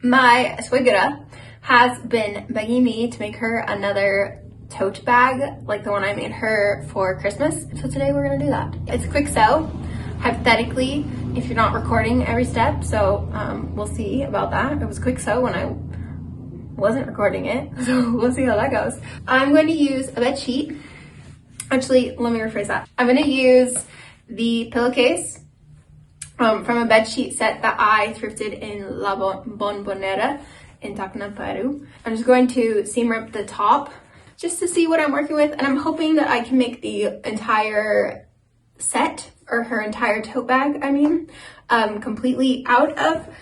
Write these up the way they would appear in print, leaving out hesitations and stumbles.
My suegra has been begging me to make her another tote bag like the one I made her for Christmas. So today we're gonna do that. It's a quick sew, hypothetically, if you're not recording every step. So we'll see about that. It was a quick sew when I wasn't recording it. So we'll see how that goes. I'm going to use a bed sheet. Actually, let me rephrase that. I'm gonna use the pillowcase from a bed sheet set that I thrifted in La Bombonera in Tacna, Peru. I'm just going to seam rip the top just to see what I'm working with, and I'm hoping that I can make the entire set, or her entire tote bag, I mean, completely out of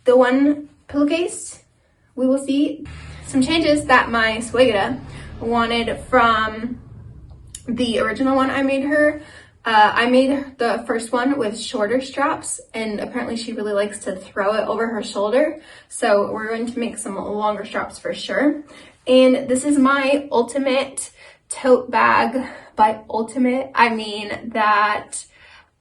the one pillowcase. We will see. Some changes that my suegra wanted from the original one I made her. I made the first one with shorter straps, and apparently she really likes to throw it over her shoulder. So we're going to make some longer straps for sure. And this is my ultimate tote bag. By ultimate, I mean that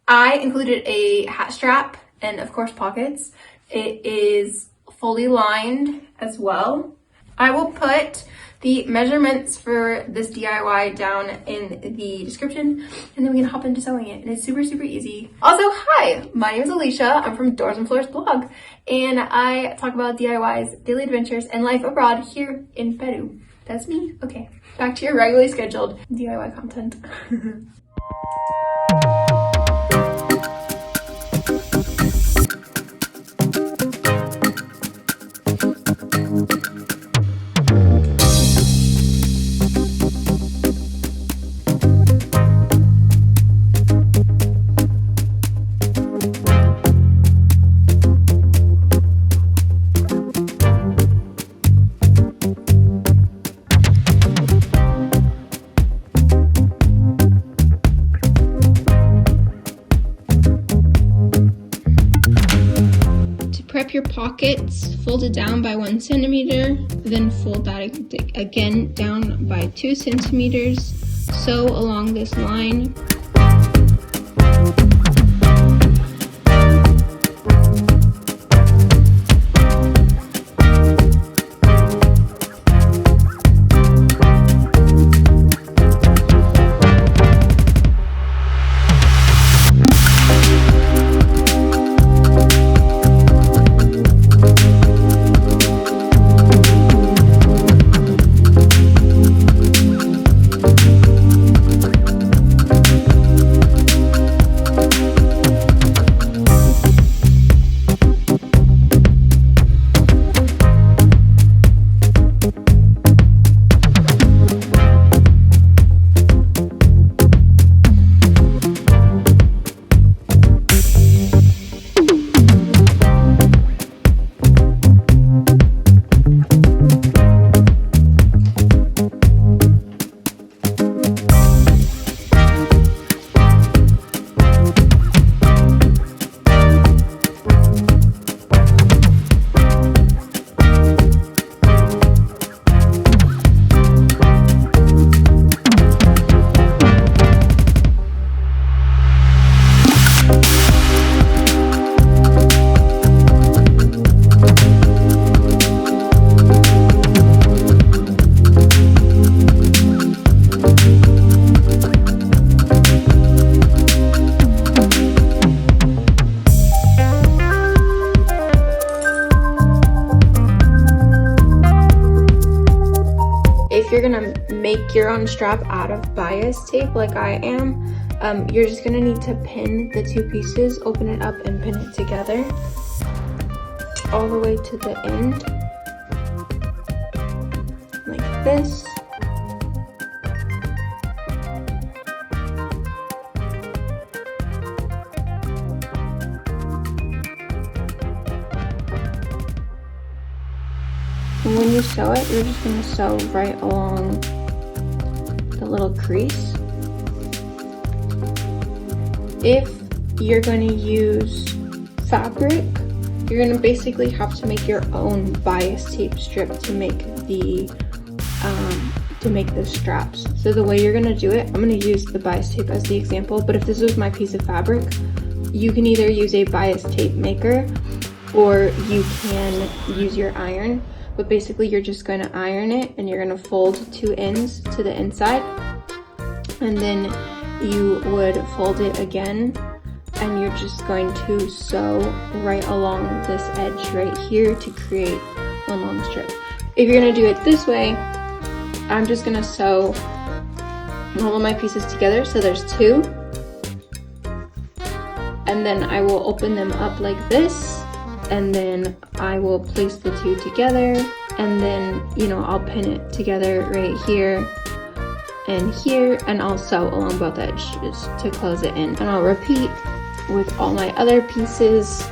I included a hat strap and of course pockets. It is fully lined as well. I will put the measurements for this DIY down in the description, and then we can hop into sewing it. And it's super, super easy. Also, hi, my name is Alicia. I'm from Doors and Floors blog, and I talk about DIYs, daily adventures, and life abroad here in Peru. That's me. Okay, back to your regularly scheduled DIY content. Prep your pockets, fold it down by 1 centimeter, then fold that again down by 2 centimeters. Sew along this line. If you're gonna make your own strap out of bias tape like I am, you're just gonna need to pin the two pieces, open it up and pin it together all the way to the end, like this. And when you sew it, you're just going to sew right along the little crease. If you're going to use fabric, you're going to basically have to make your own bias tape strip to make the straps. So the way you're going to do it, I'm going to use the bias tape as the example, but if this was my piece of fabric, you can either use a bias tape maker or you can use your iron. But basically you're just going to iron it and you're going to fold 2 ends to the inside, and then you would fold it again, and you're just going to sew right along this edge right here to create one long strip. If you're going to do it this way, I'm just going to sew all of my pieces together, so there's 2, and then I will open them up like this, and then I will place the 2 together, and then, you know, I'll pin it together right here and here, and I'll sew along both edges to close it in, and I'll repeat with all my other pieces.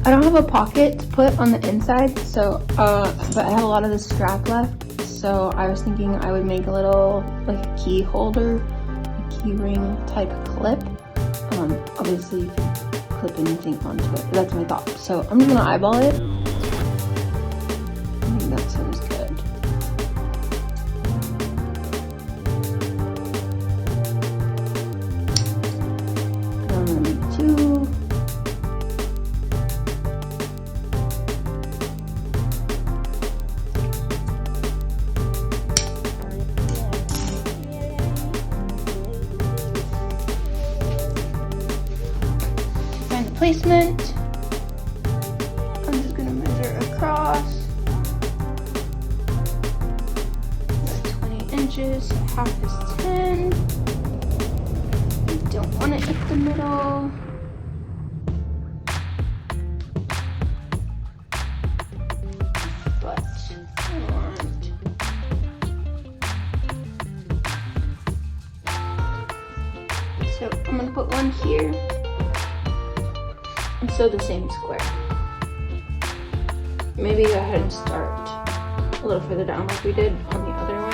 I don't have a pocket to put on the inside, so but I have a lot of the strap left, so I was thinking I would make a little like a key holder, a key ring type clip. Obviously you can clip anything onto it, but that's my thought. So I'm just gonna eyeball it. I think that sounds good. Two. Find the placement. I'm just gonna measure across. 20 inches, so half is 10. Don't want it at the middle. down here and sew the same square. Maybe go ahead and start a little further down like we did on the other one.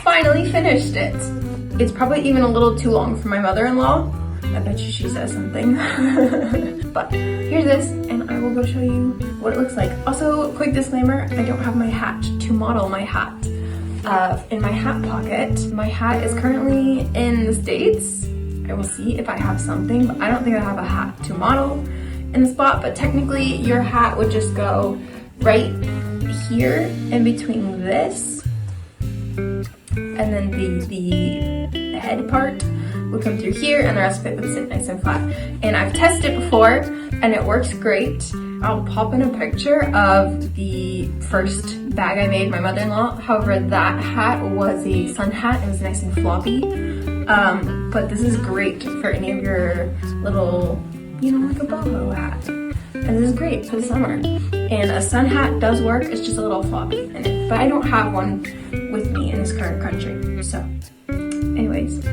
Finally finished it. It's probably even a little too long for my mother-in-law. I bet you she says something. But here's this, and I will go show you what it looks like. Also, quick disclaimer, I don't have my hat to model my hat in my hat pocket. My hat is currently in the States. I will see if I have something, but I don't think I have a hat to model in the spot, but technically your hat would just go right here in between this and then the head part would come through here, and the rest of it would sit nice and flat. And I've tested it before and it works great. I'll pop in a picture of the first bag I made my mother-in-law. However, that hat was a sun hat. It was nice and floppy. But this is great for any of your little, you know, like a boho hat. And this is great for the summer. And a sun hat does work, it's just a little floppy in it. But I don't have one with me in this current country. So, anyways.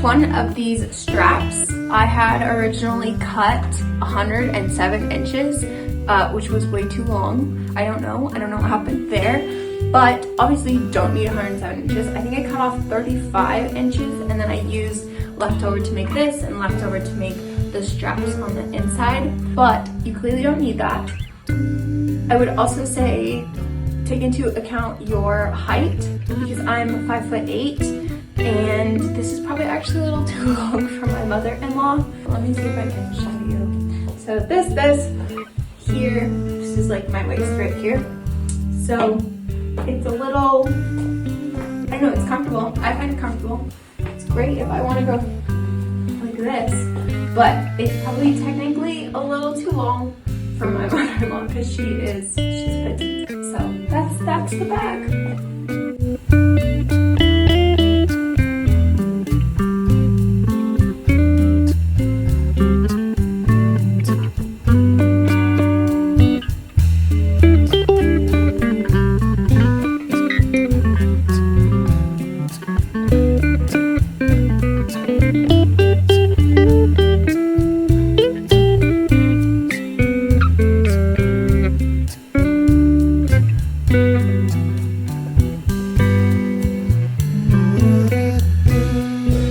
One of these straps I had originally cut 107 inches, which was way too long. I don't know what happened there, but obviously you don't need 107 inches. I think I cut off 35 inches, and then I used leftover to make this and leftover to make the straps on the inside, but you clearly don't need that. I would also say take into account your height, because I'm 5'8", and this is probably actually a little too long for my mother-in-law. Let me see if I can show you. So this here, this is like my waist right here. So it's a little, I know it's comfortable. I find it comfortable. It's great if I want to go like this, but it's probably technically a little too long for my mother-in-law because she's petite. So that's the bag.